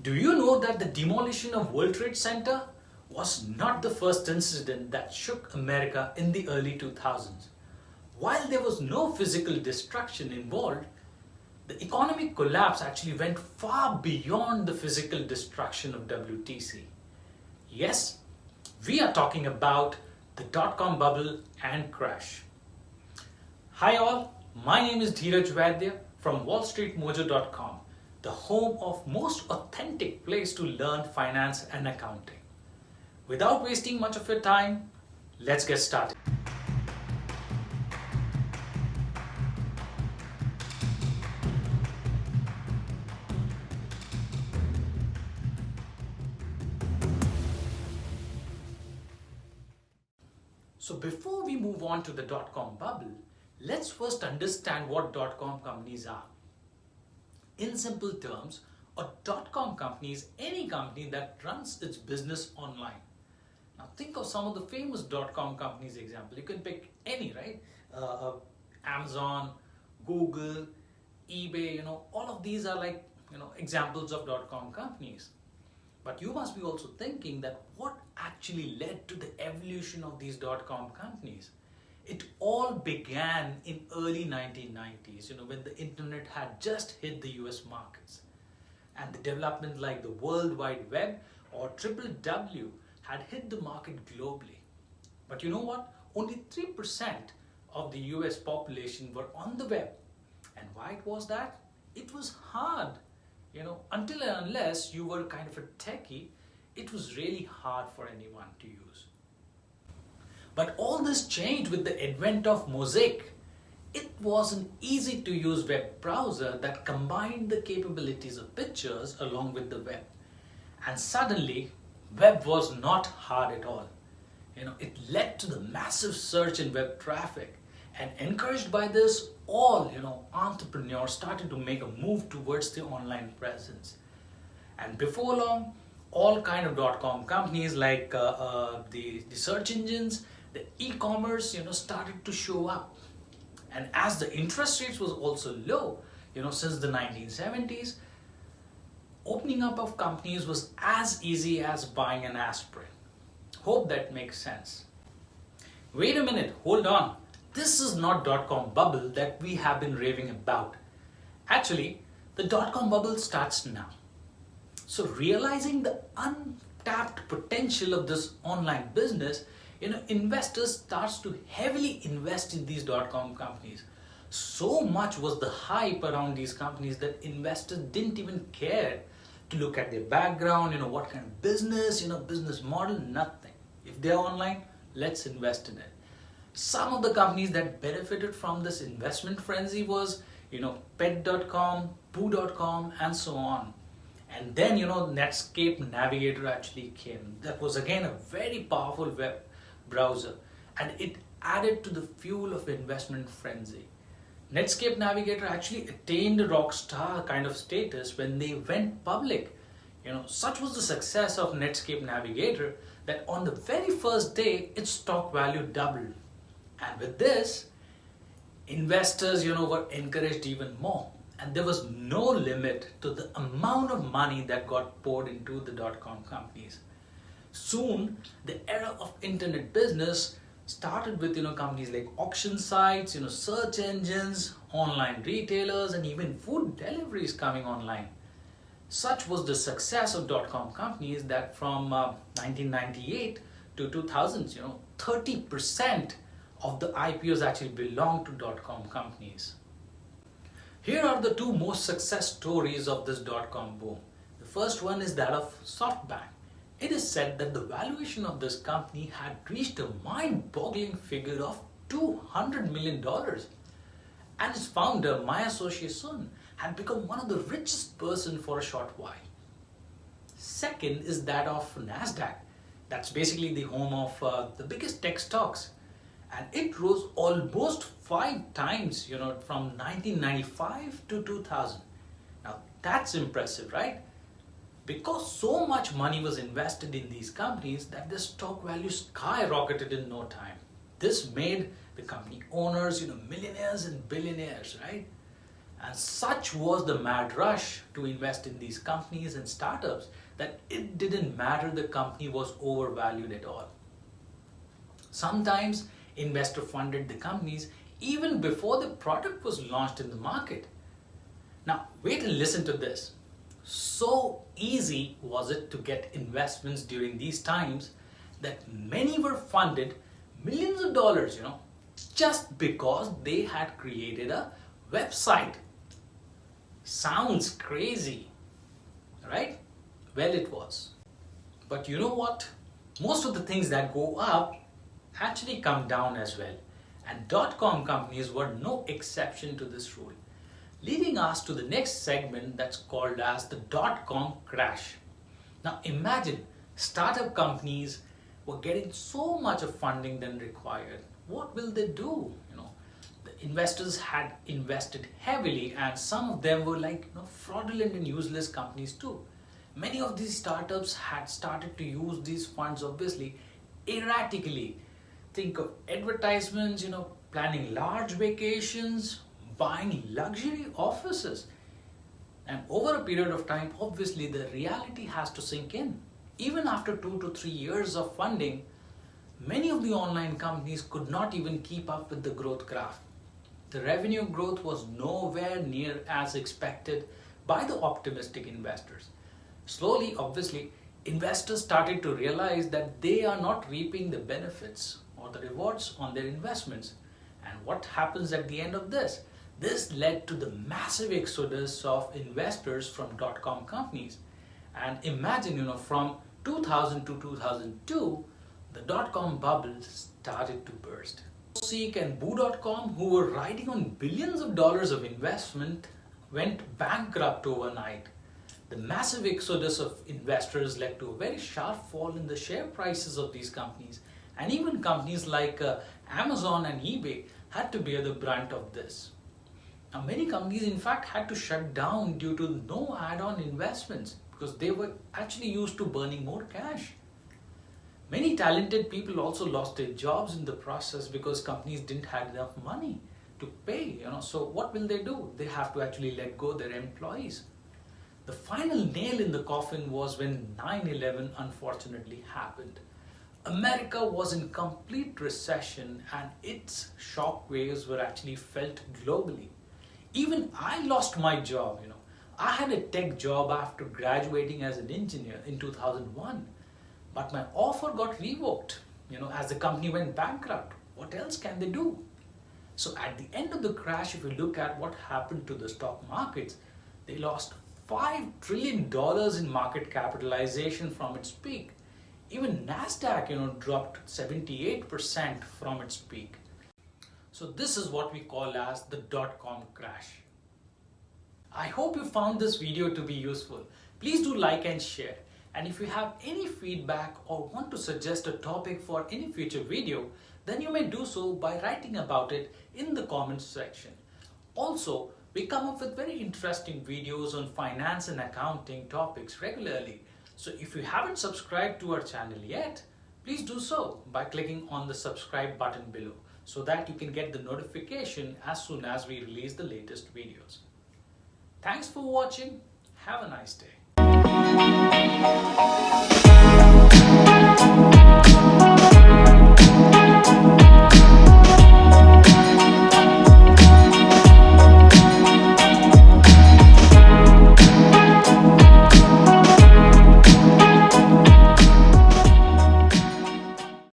Do you know that the demolition of World Trade Center was not the first incident that shook America in the early 2000s? While there was no physical destruction involved, the economic collapse actually went far beyond the physical destruction of WTC. Yes, we are talking about the dot-com bubble and crash. Hi all, my name is Dheeraj Vaidya from WallStreetMojo.com, the home of most authentic place to learn finance and accounting. Without wasting much of your time, let's get started. So before we move on to the dot-com bubble, let's first understand what dot-com companies are. In simple terms, a dot-com company is any company that runs its business online. Now think of some of the famous dot-com companies example. You can pick any, right? Amazon, Google, eBay, all of these are like, examples of dot-com companies. But you must be also thinking that what actually led to the evolution of these dot-com companies? It all began in early 1990s, when the internet had just hit the US markets. And the development like the World Wide Web or WWW had hit the market globally. But you know what? Only 3% of the US population were on the web. And why it was that? It was hard. Until and unless you were kind of a techie, it was really hard for anyone to use. But all this changed with the advent of Mosaic. It was an easy to use web browser that combined the capabilities of pictures along with the web. And suddenly, web was not hard at all. It led to the massive surge in web traffic. And encouraged by this, all entrepreneurs started to make a move towards the online presence. And before long, all kind of dot-com companies like the search engines, the e-commerce, started to show up. And as the interest rates was also low, since the 1970s, opening up of companies was as easy as buying an aspirin. Hope that makes sense. Wait a minute, hold on. This is not dot-com bubble that we have been raving about. Actually, the dot-com bubble starts now. So realizing the untapped potential of this online business, investors starts to heavily invest in these dot-com companies. So much was the hype around these companies that investors didn't even care to look at their background, what kind of business, business model, nothing. If they're online, let's invest in it. Some of the companies that benefited from this investment frenzy was, Pet.com, Poo.com, and so on. And then, Netscape Navigator actually came. That was again a very powerful web browser, and it added to the fuel of investment frenzy. Netscape Navigator actually attained a rock star kind of status when they went public. Such was the success of Netscape Navigator that on the very first day, its stock value doubled. And with this, investors, were encouraged even more. And there was no limit to the amount of money that got poured into the dot-com companies. Soon, the era of internet business started with, companies like auction sites, search engines, online retailers, and even food deliveries coming online. Such was the success of dot-com companies that from 1998 to 2000s, 30% of the IPOs actually belong to dot-com companies. Here are the two most success stories of this dot-com boom. The first one is that of SoftBank. It is said that the valuation of this company had reached a mind-boggling figure of $200 million. And its founder, Masayoshi Son, had become one of the richest person for a short while. Second is that of Nasdaq. That's basically the home of the biggest tech stocks. And it rose almost 5 times, from 1995 to 2000. Now that's impressive, right? Because so much money was invested in these companies that their stock value skyrocketed in no time. This made the company owners, millionaires and billionaires, right? And such was the mad rush to invest in these companies and startups that it didn't matter the company was overvalued at all. Sometimes investor funded the companies even before the product was launched in the market. Now wait and listen to this. So easy was it to get investments during these times that many were funded millions of dollars, just because they had created a website. Sounds crazy, right? Well, it was. But you know what? Most of the things that go up actually come down as well. And dot-com companies were no exception to this rule. Leading us to the next segment that's called as the Dotcom Crash. Now imagine startup companies were getting so much of funding than required. What will they do? The investors had invested heavily, and some of them were fraudulent and useless companies too. Many of these startups had started to use these funds obviously erratically. Think of advertisements, planning large vacations, buying luxury offices. And over a period of time, obviously the reality has to sink in. Even after 2 to 3 years of funding, many of the online companies could not even keep up with the growth graph. The revenue growth was nowhere near as expected by the optimistic investors. Slowly, obviously, investors started to realize that they are not reaping the benefits or the rewards on their investments. And what happens at the end of this? This led to the massive exodus of investors from dot-com companies. And imagine, from 2000 to 2002, the dot-com bubble started to burst. Seek and Boo.com, who were riding on billions of dollars of investment, went bankrupt overnight. The massive exodus of investors led to a very sharp fall in the share prices of these companies. And even companies like Amazon and eBay had to bear the brunt of this. Now, many companies in fact had to shut down due to no add-on investments because they were actually used to burning more cash. Many talented people also lost their jobs in the process because companies didn't have enough money to pay, So what will they do? They have to actually let go their employees. The final nail in the coffin was when 9/11 unfortunately happened. America was in complete recession and its shock waves were actually felt globally. Even I lost my job, I had a tech job after graduating as an engineer in 2001. But my offer got revoked, as the company went bankrupt. What else can they do? So at the end of the crash, if you look at what happened to the stock markets, they lost $5 trillion in market capitalization from its peak. Even NASDAQ, dropped 78% from its peak. So this is what we call as the dot-com crash. I hope you found this video to be useful. Please do like and share. And if you have any feedback or want to suggest a topic for any future video, then you may do so by writing about it in the comments section. Also, we come up with very interesting videos on finance and accounting topics regularly. So if you haven't subscribed to our channel yet, please do so by clicking on the subscribe button below so that you can get the notification as soon as we release the latest videos. Thanks for watching. Have a nice day.